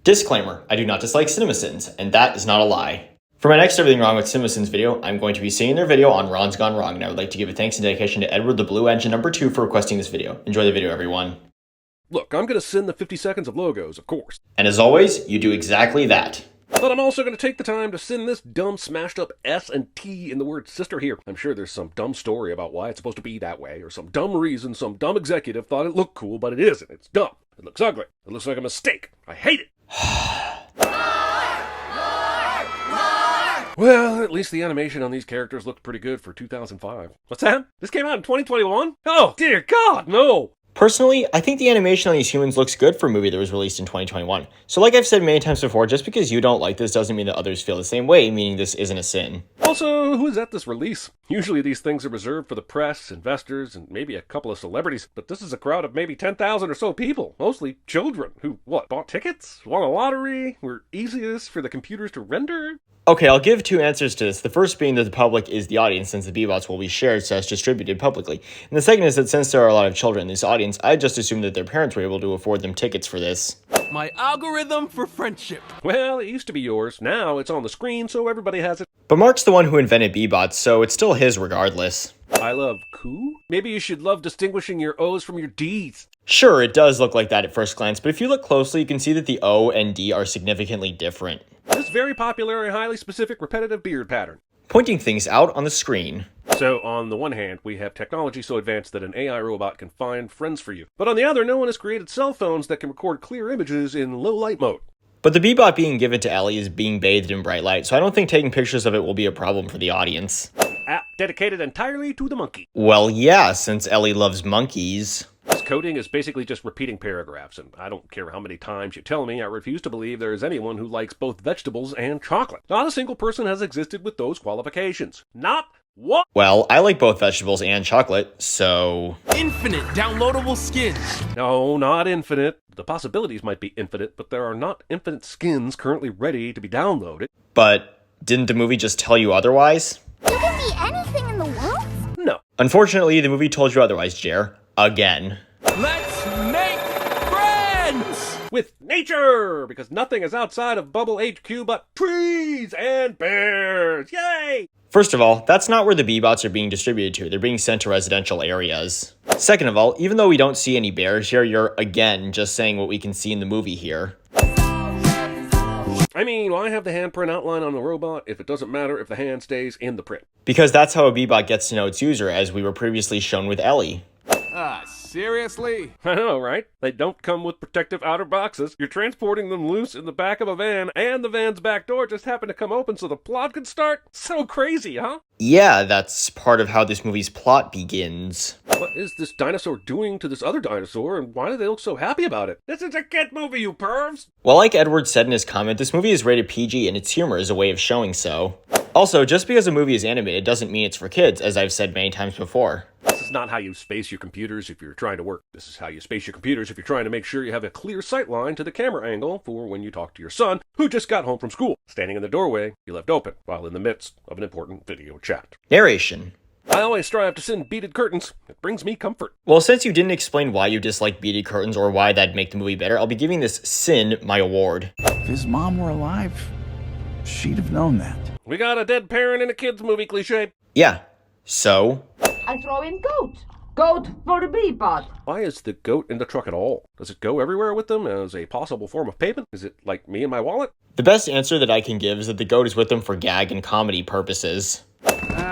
Disclaimer, I do not dislike CinemaSins, and that is not a lie. For my next Everything Wrong with CinemaSins video, I'm going to be seeing their video on Ron's Gone Wrong, and I would like to give a thanks and dedication to Edward the Blue Engine #2 for requesting this video. Enjoy the video, everyone. Look, I'm going to send the 50 seconds of logos, of course. And as always, you do exactly that. But I'm also going to take the time to send this dumb smashed up S and T in the word sister here. I'm sure there's some dumb story about why it's supposed to be that way, or some dumb reason some dumb executive thought it looked cool, but it isn't. It's dumb. It looks ugly. It looks like a mistake. I hate it. Well, at least the animation on these characters looked pretty good for 2005. What's that? This came out in 2021? Oh, dear God, no! Personally, I think the animation on these humans looks good for a movie that was released in 2021. So like I've said many times before, just because you don't like this doesn't mean that others feel the same way, meaning this isn't a sin. Also, who's at this release? Usually these things are reserved for the press, investors, and maybe a couple of celebrities, but this is a crowd of maybe 10,000 or so people, mostly children, who, bought tickets? Won a lottery? Were easiest for the computers to render? Okay, I'll give two answers to this. The first being that the public is the audience, since the Bebots will be shared so as distributed publicly. And the second is that since there are a lot of children in this audience, I just assumed that their parents were able to afford them tickets for this. My algorithm for friendship. Well, it used to be yours. Now it's on the screen, so everybody has it. But Mark's the one who invented Bebots, so it's still his regardless. I love coup? Maybe you should love distinguishing your O's from your D's. Sure, it does look like that at first glance, but if you look closely, you can see that the O and D are significantly different. This very popular and highly specific repetitive beard pattern. Pointing things out on the screen. So, on the one hand, we have technology so advanced that an AI robot can find friends for you. But on the other, no one has created cell phones that can record clear images in low light mode. But the Bebot being given to Ellie is being bathed in bright light, so I don't think taking pictures of it will be a problem for the audience. App dedicated entirely to the monkey. Well, yeah, since Ellie loves monkeys. This coding is basically just repeating paragraphs, and I don't care how many times you tell me, I refuse to believe there is anyone who likes both vegetables and chocolate. Not a single person has existed with those qualifications. Not one! Well, I like both vegetables and chocolate, so... Infinite downloadable skins. No, not infinite. The possibilities might be infinite, but there are not infinite skins currently ready to be downloaded. But didn't the movie just tell you otherwise? You can be anything in the world? No. Unfortunately, the movie told you otherwise, Jer. Again. Let's make friends! With nature! Because nothing is outside of Bubble HQ but trees and bears! Yay! First of all, that's not where the Bebots are being distributed to. They're being sent to residential areas. Second of all, even though we don't see any bears here, you're, again, just saying what we can see in the movie here. I mean, why have the handprint outline on the robot if it doesn't matter if the hand stays in the print? Because that's how a Bebot gets to know its user, as we were previously shown with Ellie. Seriously? I know, right? They don't come with protective outer boxes. You're transporting them loose in the back of a van, and the van's back door just happened to come open so the plot could start? So crazy, huh? Yeah, that's part of how this movie's plot begins. What is this dinosaur doing to this other dinosaur, and why do they look so happy about it? This is a kid movie, you pervs! Well, like Edward said in his comment, this movie is rated PG, and its humor is a way of showing so. Also, just because a movie is animated doesn't mean it's for kids, as I've said many times before. This is not how you space your computers if you're trying to work. This is how you space your computers if you're trying to make sure you have a clear sight line to the camera angle for when you talk to your son, who just got home from school, standing in the doorway you left open while in the midst of an important video chat. Narration. I always strive to send beaded curtains. It brings me comfort. Well, since you didn't explain why you dislike beaded curtains or why that'd make the movie better, I'll be giving this sin my award. If his mom were alive, she'd have known that. We got a dead parent in a kids movie cliche. Yeah. So? I throw in goat. Goat for the Bebot. Why is the goat in the truck at all? Does it go everywhere with them as a possible form of payment? Is it like me and my wallet? The best answer that I can give is that the goat is with them for gag and comedy purposes.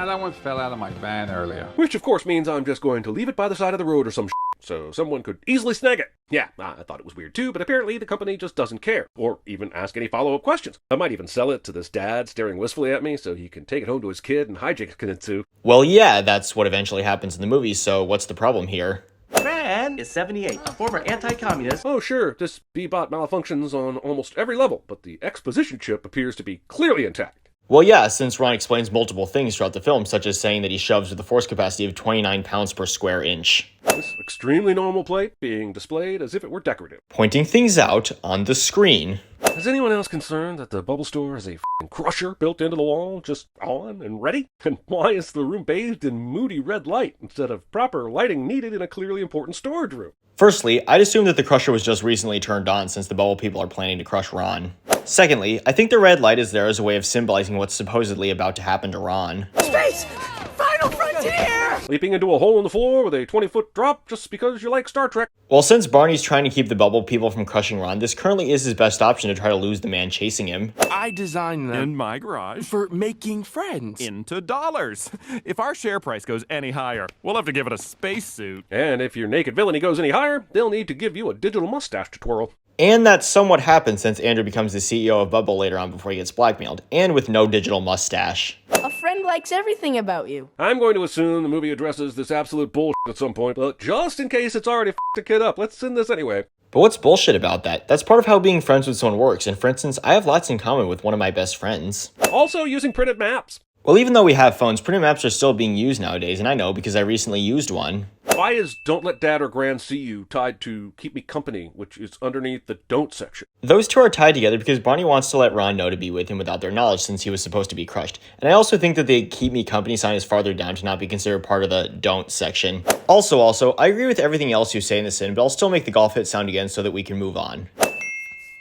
That one fell out of my van earlier. Which of course means I'm just going to leave it by the side of the road or some so someone could easily snag it. Yeah, I thought it was weird too, but apparently the company just doesn't care, or even ask any follow-up questions. I might even sell it to this dad staring wistfully at me so he can take it home to his kid and hijack it too. Well, yeah, that's what eventually happens in the movie, so what's the problem here? Man is 78, a former anti-communist. Oh sure, this Bebot malfunctions on almost every level, but the exposition chip appears to be clearly intact. Well, yeah, since Ron explains multiple things throughout the film, such as saying that he shoves with a force capacity of 29 pounds per square inch. This extremely normal plate being displayed as if it were decorative. Pointing things out on the screen. Is anyone else concerned that the bubble store has a f***ing crusher built into the wall, just on and ready? And why is the room bathed in moody red light instead of proper lighting needed in a clearly important storage room? Firstly, I'd assume that the crusher was just recently turned on since the bubble people are planning to crush Ron. Secondly, I think the red light is there as a way of symbolizing what's supposedly about to happen to Ron. Space! Final frontier! Leaping into a hole in the floor with a 20-foot drop just because you like Star Trek. Well, since Barney's trying to keep the bubble people from crushing Ron, this currently is his best option to try to lose the man chasing him. I designed them In my garage. for making friends. Into dollars. If our share price goes any higher, we'll have to give it a spacesuit. And if your naked villainy goes any higher, they'll need to give you a digital mustache to twirl. And that somewhat happens since Andrew becomes the CEO of Bubble later on before he gets blackmailed, and with no digital mustache. A friend likes everything about you. I'm going to assume the movie addresses this absolute bullshit at some point, but just in case it's already f***ed a kid up, let's send this anyway. But what's bullshit about that? That's part of how being friends with someone works, and for instance, I have lots in common with one of my best friends. Also using printed maps. Well, even though we have phones, printed maps are still being used nowadays, and I know because I recently used one. Why is Don't Let Dad or Gran See You tied to Keep Me Company, which is underneath the Don't section? Those two are tied together because Barney wants to let Ron know to be with him without their knowledge since he was supposed to be crushed. And I also think that the Keep Me Company sign is farther down to not be considered part of the Don't section. Also, I agree with everything else you say in the sin, but I'll still make the golf hit sound again so that we can move on.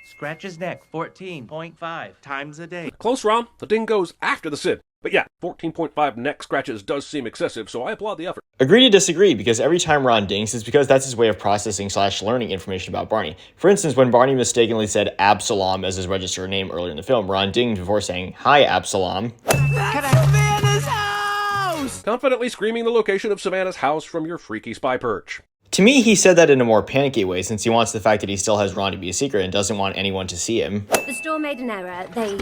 Scratch his neck 14.5 times a day. Close, Ron. The ding goes after the sin. But yeah, 14.5 neck scratches does seem excessive, so I applaud the effort. Agree to disagree, because every time Ron dings, it's because that's his way of processing / learning information about Barney. For instance, when Barney mistakenly said Absalom as his registered name earlier in the film, Ron dinged before saying, "Hi, Absalom." That's Savannah's house! Confidently screaming the location of Savannah's house from your freaky spy perch. To me, he said that in a more panicky way since he wants the fact that he still has Ron to be a secret and doesn't want anyone to see him. The store made an error. They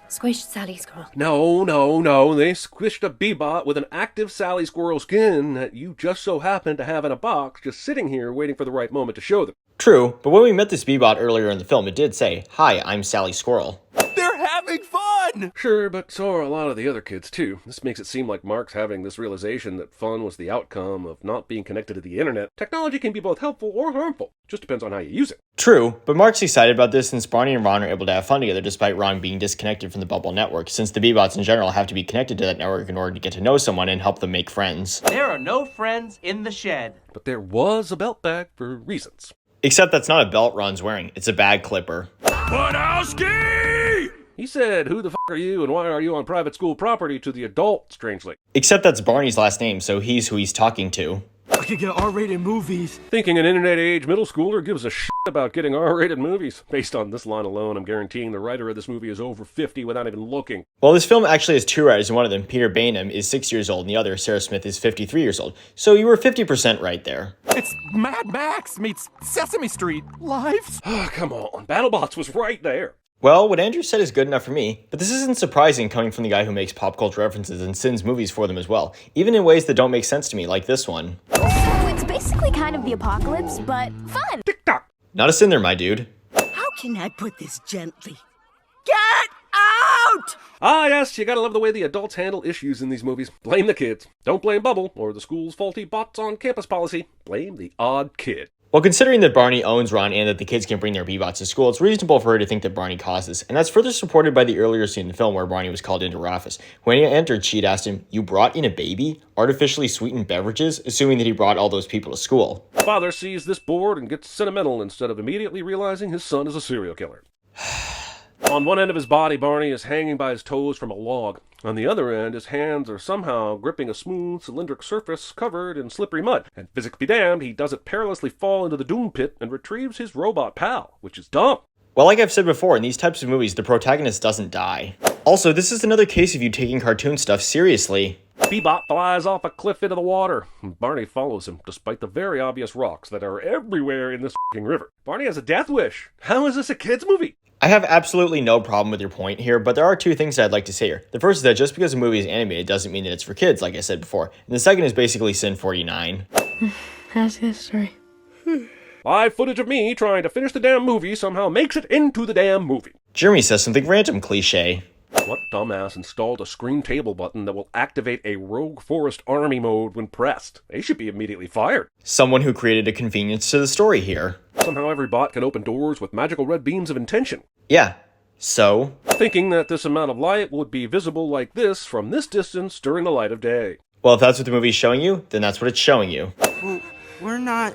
squished Sally Squirrel. No. They squished a Bebot with an active Sally Squirrel skin that you just so happen to have in a box just sitting here waiting for the right moment to show them. True, but when we met this Bebot earlier in the film, it did say, "Hi, I'm Sally Squirrel." They're having fun! Sure, but so are a lot of the other kids too. This makes it seem like Mark's having this realization that fun was the outcome of not being connected to the internet. Technology can be both helpful or harmful. Just depends on how you use it. True, but Mark's excited about this since Barney and Ron are able to have fun together despite Ron being disconnected from the Bubble network, since the Bebots in general have to be connected to that network in order to get to know someone and help them make friends. There are no friends in the shed. But there was a belt bag for reasons. Except that's not a belt Ron's wearing, it's a bag clipper. Podowski! He said, "Who the f*** are you and why are you on private school property?" to the adult, strangely. Except that's Barney's last name, so he's who he's talking to. I could get R-rated movies. Thinking an internet-age middle schooler gives a shit about getting R-rated movies. Based on this line alone, I'm guaranteeing the writer of this movie is over 50 without even looking. Well, this film actually has two writers, and one of them, Peter Bainham, is 6 years old, and the other, Sarah Smith, is 53 years old. So you were 50% right there. It's Mad Max meets Sesame Street. Lives? Oh, come on. BattleBots was right there. Well, what Andrew said is good enough for me, but this isn't surprising coming from the guy who makes pop culture references and sins movies for them as well, even in ways that don't make sense to me, like this one. So it's basically kind of the apocalypse, but fun. Tick-tock. Not a sin there, my dude. How can I put this gently? Get out! Ah, yes, you gotta love the way the adults handle issues in these movies. Blame the kids. Don't blame Bubble or the school's faulty bots on campus policy. Blame the odd kid. Well, considering that Barney owns Ron and that the kids can bring their Bebots to school, it's reasonable for her to think that Barney caused this, and that's further supported by the earlier scene in the film where Barney was called into her office. When he entered, she'd asked him, "You brought in a baby? Artificially sweetened beverages?" assuming that he brought all those people to school. Father sees this board and gets sentimental instead of immediately realizing his son is a serial killer. On one end of his body, Barney is hanging by his toes from a log. On the other end, his hands are somehow gripping a smooth, cylindric surface covered in slippery mud. And physics be damned, he doesn't perilously fall into the doom pit and retrieves his robot pal, which is dumb. Well, like I've said before, in these types of movies, the protagonist doesn't die. Also, this is another case of you taking cartoon stuff seriously. Bebop flies off a cliff into the water, and Barney follows him, despite the very obvious rocks that are everywhere in this f***ing river. Barney has a death wish. How is this a kid's movie? I have absolutely no problem with your point here, but there are two things that I'd like to say here. The first is that just because a movie is animated doesn't mean that it's for kids, like I said before. And the second is basically Sin 49. That's history. Live footage of me trying to finish the damn movie somehow makes it into the damn movie. Jeremy says something random cliche. What dumbass installed a screen table button that will activate a Rogue Forest Army mode when pressed? They should be immediately fired. Someone who created a convenience to the story here. Somehow every bot can open doors with magical red beams of intention. Yeah, so? Thinking that this amount of light would be visible like this from this distance during the light of day. Well, if that's what the movie's showing you, then that's what it's showing you. Well, we're not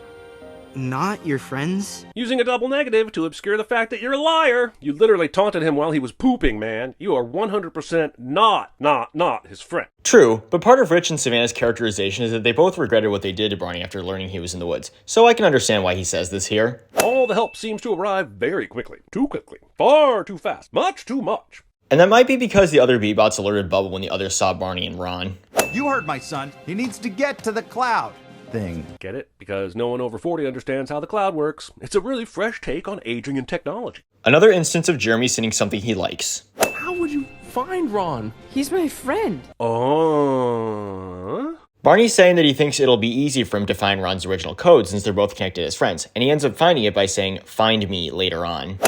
your friends? Using a double negative to obscure the fact that you're a liar. You literally taunted him while he was pooping, man. You are 100% not his friend. True, but part of Rich and Savannah's characterization is that they both regretted what they did to Barney after learning he was in the woods, so I can understand why he says this here. All the help seems to arrive very quickly. Too quickly. Far too fast. Much too much. And that might be because the other B-bots alerted Bubba when the others saw Barney and Ron. You heard my son. He needs to get to the cloud thing. Get it? Because no one over 40 understands how the cloud works. It's a really fresh take on aging and technology. Another instance of Jeremy sending something he likes. How would you find Ron? He's my friend. Barney's saying that he thinks it'll be easy for him to find Ron's original code since they're both connected as friends, and he ends up finding it by saying, "Find me" later on.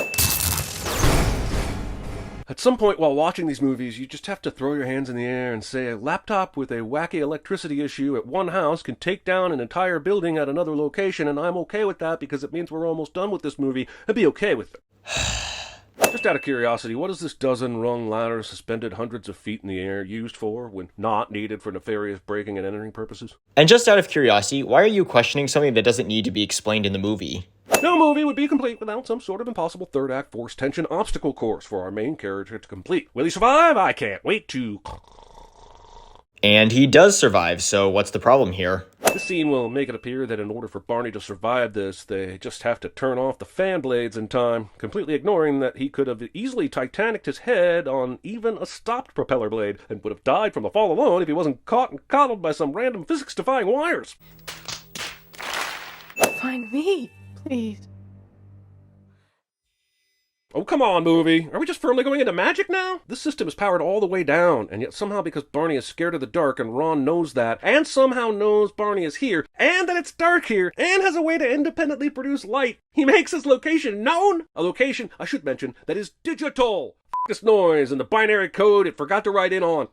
At some point while watching these movies, you just have to throw your hands in the air and say a laptop with a wacky electricity issue at one house can take down an entire building at another location, and I'm okay with that because it means we're almost done with this movie. I'd be okay with it. Just out of curiosity, what is this dozen-rung ladder suspended hundreds of feet in the air used for when not needed for nefarious breaking and entering purposes? And just out of curiosity, why are you questioning something that doesn't need to be explained in the movie? No movie would be complete without some sort of impossible third-act force tension obstacle course for our main character to complete. Will he survive? I can't wait to... And he does survive, so what's the problem here? This scene will make it appear that in order for Barney to survive this, they just have to turn off the fan blades in time, completely ignoring that he could have easily Titanicked his head on even a stopped propeller blade, and would have died from the fall alone if he wasn't caught and coddled by some random physics-defying wires. Find me, please. Oh, come on, movie. Are we just firmly going into magic now? This system is powered all the way down, and yet somehow because Barney is scared of the dark and Ron knows that, and somehow knows Barney is here, and that it's dark here, and has a way to independently produce light, he makes his location known? A location, I should mention, that is digital. F*** this noise and the binary code it forgot to write in on.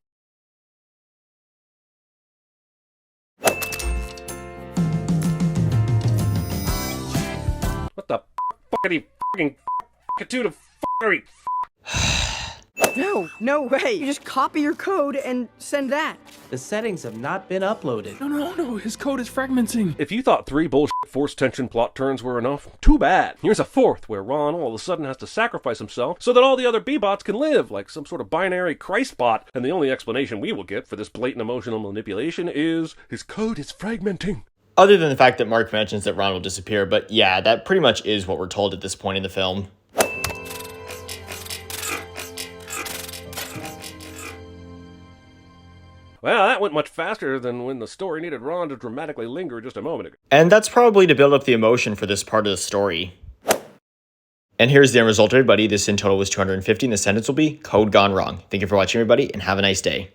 What the fuckity fucking f***itude of f***ery? No way. You just copy your code and send that. The settings have not been uploaded. No, his code is fragmenting. If you thought 3 bullshit force tension plot turns were enough, too bad. Here's a 4th where Ron all of a sudden has to sacrifice himself so that all the other B-bots can live, like some sort of binary Christ bot. And the only explanation we will get for this blatant emotional manipulation is his code is fragmenting. Other than the fact that Mark mentions that Ron will disappear, but yeah, that pretty much is what we're told at this point in the film. Well, that went much faster than when the story needed Ron to dramatically linger just a moment ago. And that's probably to build up the emotion for this part of the story. And here's the end result, everybody. This in total was 250, and the sentence will be code gone wrong. Thank you for watching, everybody, and have a nice day.